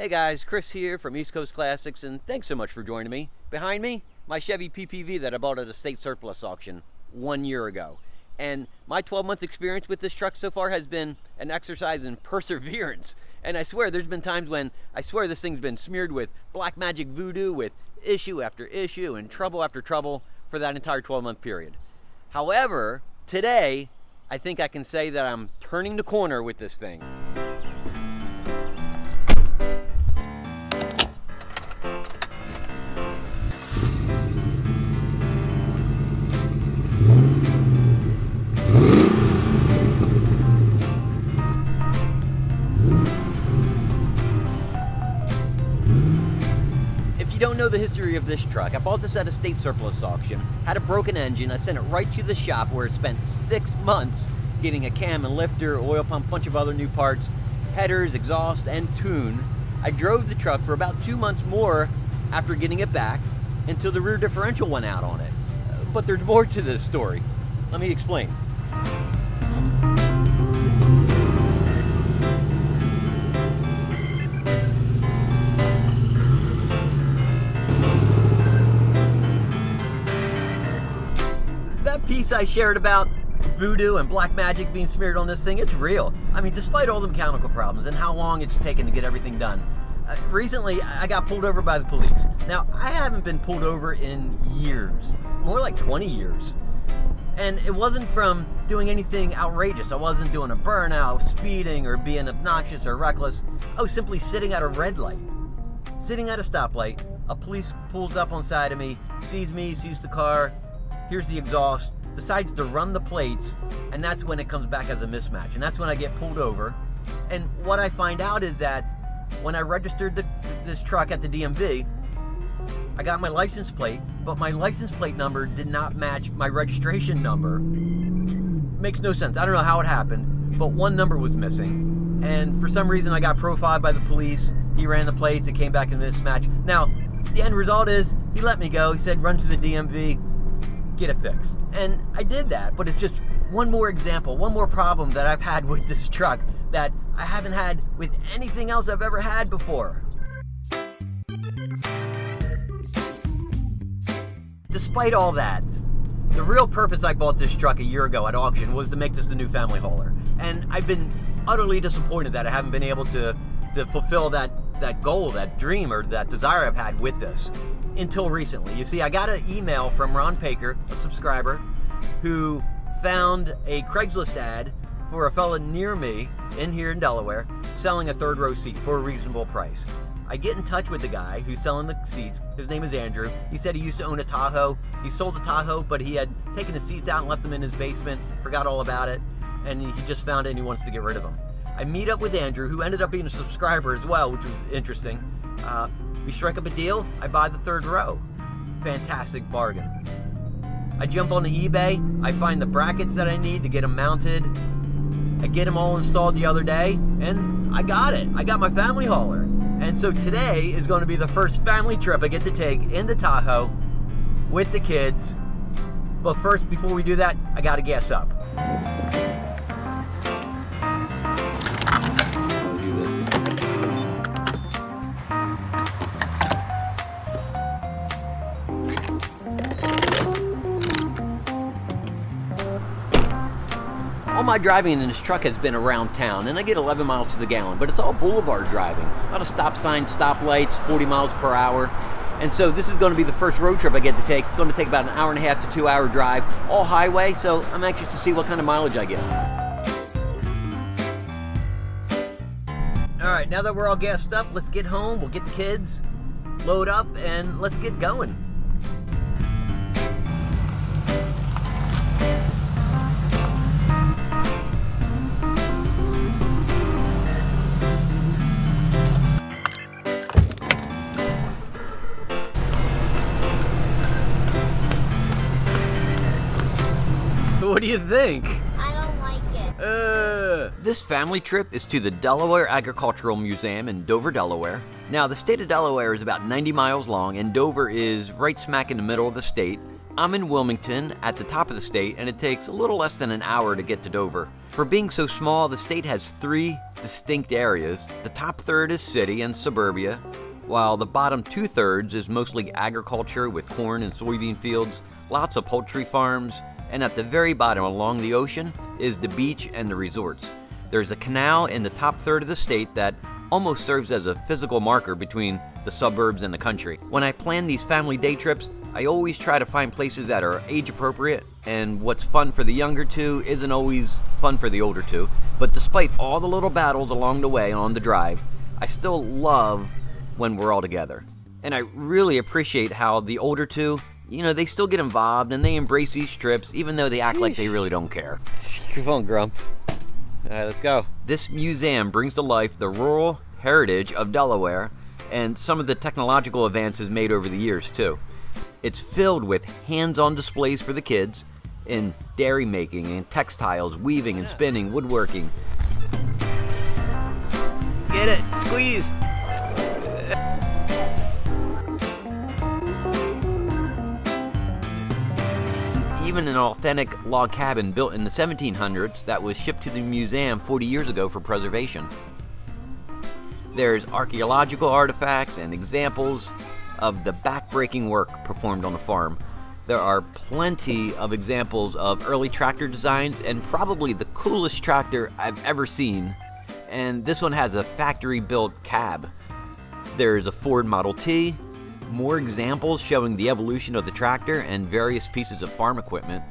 Hey guys, Chris here from East Coast Classics, and thanks so much for joining me. Behind me, my Chevy PPV that I bought at a state surplus auction 1 year ago. And my 12-month experience with this truck so far has been an exercise in perseverance. And I swear there's been times when I swear this thing's been smeared with black magic voodoo, with issue after issue and trouble after trouble for that entire 12-month period. However, today, I think I can say that I'm turning the corner with this thing. If you don't know the history of this truck, I bought this at a state surplus auction, had a broken engine. I sent it right to the shop where it spent 6 months getting a cam and lifter, oil pump, bunch of other new parts, headers, exhaust, and tune. I drove the truck for about 2 months more after getting it back until the rear differential went out on it. But there's more to this story. Let me explain. That piece I shared about voodoo and black magic being smeared on this thing, it's real. I mean, despite all the mechanical problems and how long it's taken to get everything done. Recently, I got pulled over by the police. Now, I haven't been pulled over in years, more like 20 years. And it wasn't from doing anything outrageous. I wasn't doing a burnout, speeding, or being obnoxious or reckless. I was simply sitting at a red light. Sitting at a stoplight, a police pulls up on side of me, sees the car, here's the exhaust, decides to run the plates, and that's when it comes back as a mismatch. And that's when I get pulled over. And what I find out is that when I registered this truck at the DMV, I got my license plate, but my license plate number did not match my registration number. Makes no sense. I don't know how it happened, but one number was missing. And for some reason, I got profiled by the police. He ran the plates. It came back in a mismatch. Now, the end result is he let me go. He said, run to the DMV, get it fixed. And I did that, but it's just one more example, one more problem that I've had with this truck that I haven't had with anything else I've ever had before. Despite all that, the real purpose I bought this truck a year ago at auction was to make this the new family hauler. And I've been utterly disappointed that I haven't been able to fulfill that goal, that dream, or that desire I've had with this until recently. You see, I got an email from Ron Paker, a subscriber, who found a Craigslist ad for a fella near me in here in Delaware selling a third row seat for a reasonable price. I get in touch with the guy who's selling the seats. His name is Andrew. He said he used to own a Tahoe. He sold the Tahoe, but he had taken the seats out and left them in his basement, forgot all about it, and he just found it and he wants to get rid of them. I meet up with Andrew, who ended up being a subscriber as well, which was interesting. We strike up a deal. I buy the third row. Fantastic bargain. I jump on the eBay. I find the brackets that I need to get them mounted. I get them all installed the other day, and I got it. I got my family hauler. And so today is going to be the first family trip I get to take in the Tahoe with the kids. But first, before we do that, I got to gas up. All my driving in this truck has been around town, and I get 11 miles to the gallon, but it's all boulevard driving. A lot of stop signs, stop lights, 40 miles per hour. And so this is going to be the first road trip I get to take. It's going to take about an hour and a half to 2 hour drive, all highway, so I'm anxious to see what kind of mileage I get. All right, now that we're all gassed up, let's get home, we'll get the kids, load up, and let's get going. What do you think? I don't like it. This family trip is to the Delaware Agricultural Museum in Dover, Delaware. Now, the state of Delaware is about 90 miles long, and Dover is right smack in the middle of the state. I'm in Wilmington at the top of the state, and it takes a little less than an hour to get to Dover. For being so small, the state has 3 distinct areas. The top third is city and suburbia, while the bottom 2/3 is mostly agriculture with corn and soybean fields, lots of poultry farms, and at the very bottom along the ocean is the beach and the resorts. There's a canal in the top third of the state that almost serves as a physical marker between the suburbs and the country. When I plan these family day trips, I always try to find places that are age appropriate, and what's fun for the younger two isn't always fun for the older two. But despite all the little battles along the way on the drive, I still love when we're all together. And I really appreciate how the older two, they still get involved and they embrace these trips even though they act like they really don't care. Come on, Grump. All right, let's go. This museum brings to life the rural heritage of Delaware and some of the technological advances made over the years, too. It's filled with hands-on displays for the kids in dairy making and textiles, weaving and spinning, woodworking. Get it! Squeeze! Even an authentic log cabin built in the 1700s that was shipped to the museum 40 years ago for preservation. There's archaeological artifacts and examples of the back-breaking work performed on the farm. There are plenty of examples of early tractor designs and probably the coolest tractor I've ever seen. And this one has a factory-built cab. There's a Ford Model T, more examples showing the evolution of the tractor and various pieces of farm equipment.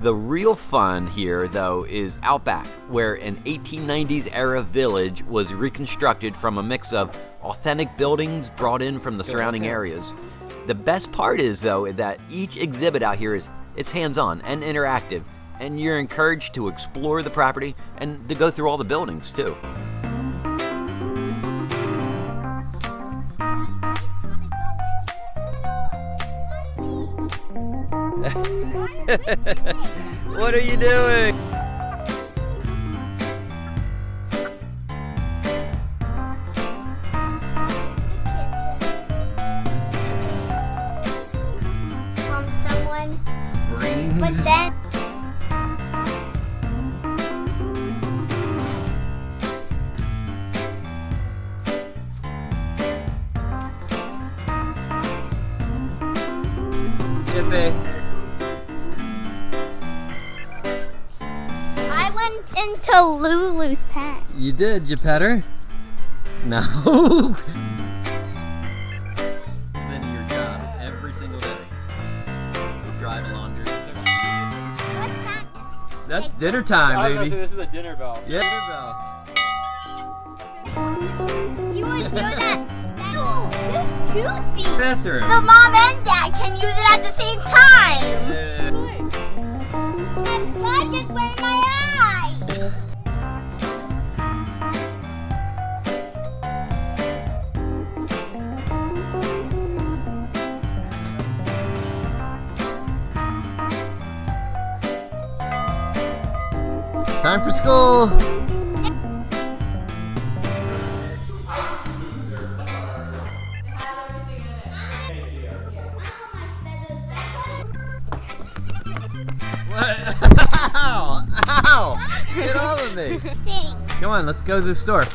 The real fun here, though, is Outback, where an 1890s era village was reconstructed from a mix of authentic buildings brought in from the surrounding areas. The best part is, though, that each exhibit out here is hands-on and interactive, and you're encouraged to explore the property and to go through all the buildings, too. What are you doing? From someone. Brains. But then. Yippee. I went into Lulu's pet. You did, you pet her? No. Then your job every single day. Drive laundry. What's that? That's dinner time, baby. This is a dinner bell. Yeah. Dinner bell. You would do that. No, there's 2 seats. Bathroom. The mom and dad can use it at the same time. Yeah. And God just went in my eye. Time for school. What? Ow! Ow! Get off of me! Come on, let's go to the store.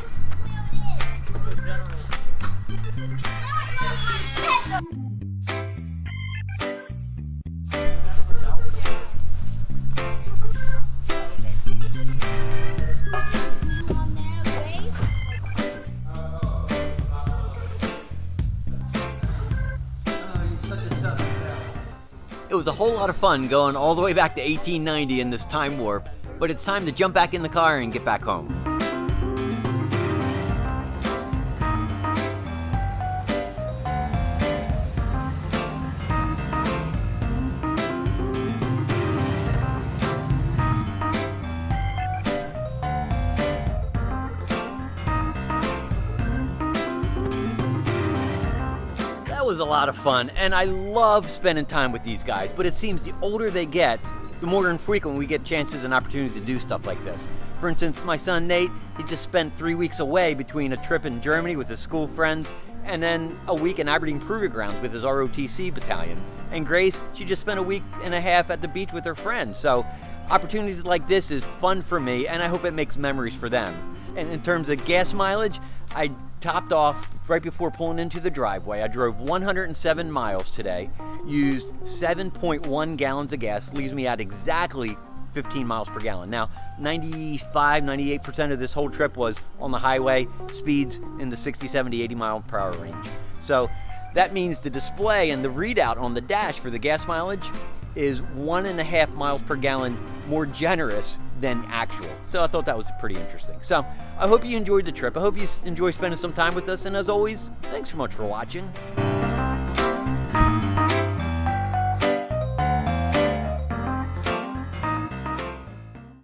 It was a whole lot of fun going all the way back to 1890 in this time warp, but it's time to jump back in the car and get back home. That was a lot of fun, and I love spending time with these guys, but it seems the older they get, the more infrequent we get chances and opportunities to do stuff like this. For instance, my son Nate, he just spent 3 weeks away between a trip in Germany with his school friends and then a week in Aberdeen Proving Grounds with his ROTC battalion. And Grace, she just spent a week and a half at the beach with her friends. So opportunities like this is fun for me, and I hope it makes memories for them. And in terms of gas mileage, I topped off right before pulling into the driveway. I drove 107 miles today, used 7.1 gallons of gas, leaves me at exactly 15 miles per gallon. Now, 98% of this whole trip was on the highway, speeds in the 60, 70, 80 mile per hour range. So that means the display and the readout on the dash for the gas mileage is 1.5 miles per gallon more generous than actual. So I thought that was pretty interesting. So I hope you enjoyed the trip. I hope you enjoy spending some time with us. And as always, thanks so much for watching.